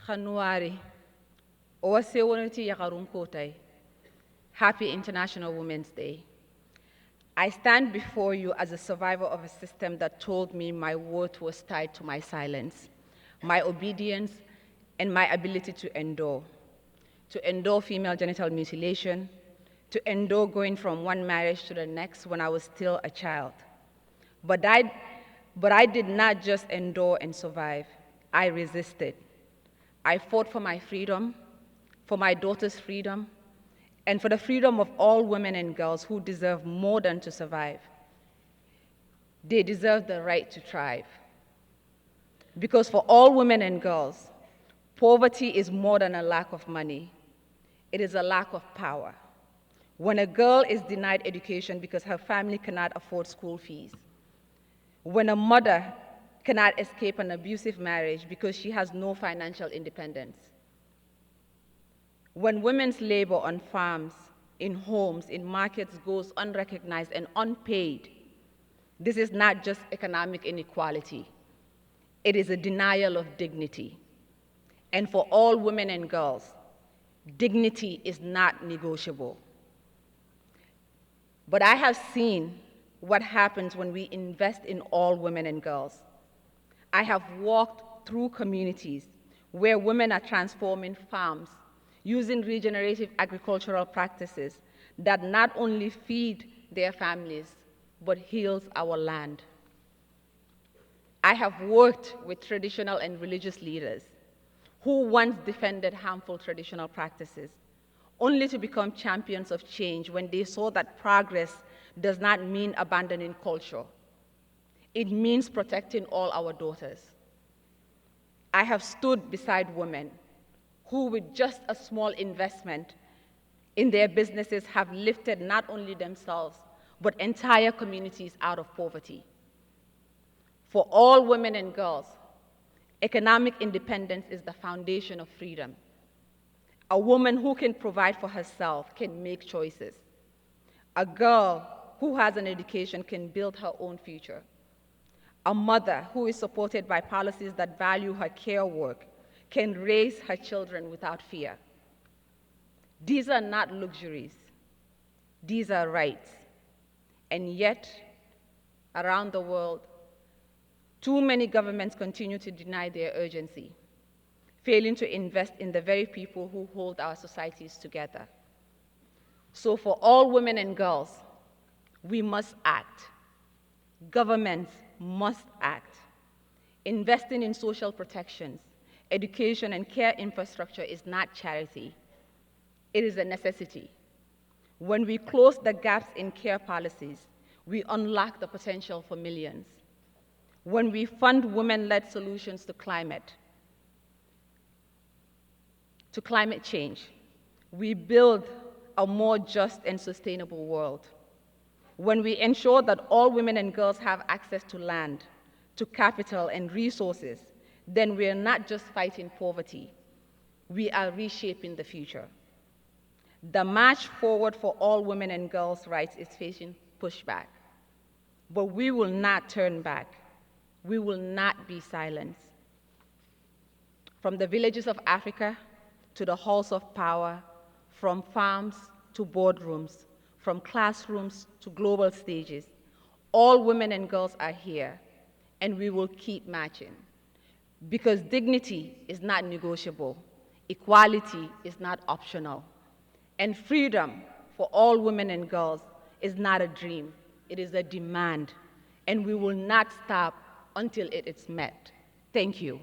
January, Owasewonoti Yakarum Kotai. Happy International Women's Day. I stand before you as a survivor of a system that told me my worth was tied to my silence, my obedience, and my ability to endure female genital mutilation, to endure going from one marriage to the next when I was still a child. But I did not just endure and survive. I resisted. I fought for my freedom, for my daughter's freedom, and for the freedom of all women and girls who deserve more than to survive. They deserve the right to thrive. Because for all women and girls, poverty is more than a lack of money. It is a lack of power. When a girl is denied education because her family cannot afford school fees, when a mother cannot escape an abusive marriage because she has no financial independence, when women's labor on farms, in homes, in markets goes unrecognized and unpaid, this is not just economic inequality. It is a denial of dignity. And for all women and girls, dignity is not negotiable. But I have seen what happens when we invest in all women and girls. I have walked through communities where women are transforming farms using regenerative agricultural practices that not only feed their families, but heals our land. I have worked with traditional and religious leaders who once defended harmful traditional practices, only to become champions of change when they saw that progress does not mean abandoning culture. It means protecting all our daughters. I have stood beside women who, with just a small investment in their businesses, have lifted not only themselves, but entire communities out of poverty. For all women and girls, economic independence is the foundation of freedom. A woman who can provide for herself can make choices. A girl who has an education can build her own future. A mother who is supported by policies that value her care work can raise her children without fear. These are not luxuries. These are rights. And yet, around the world, too many governments continue to deny their urgency, failing to invest in the very people who hold our societies together. So for all women and girls, we must act. Governments must act. Investing in social protections, education, and care infrastructure is not charity. It is a necessity. When we close the gaps in care policies, we unlock the potential for millions. When we fund women-led solutions to climate change, we build a more just and sustainable world. When we ensure that all women and girls have access to land, to capital and resources, then we are not just fighting poverty, we are reshaping the future. The march forward for all women and girls' rights is facing pushback, but we will not turn back. We will not be silenced. From the villages of Africa to the halls of power, from farms to boardrooms, from classrooms to global stages, all women and girls are here, and we will keep marching. Because dignity is not negotiable, equality is not optional, and freedom for all women and girls is not a dream, it is a demand, and we will not stop until it is met. Thank you.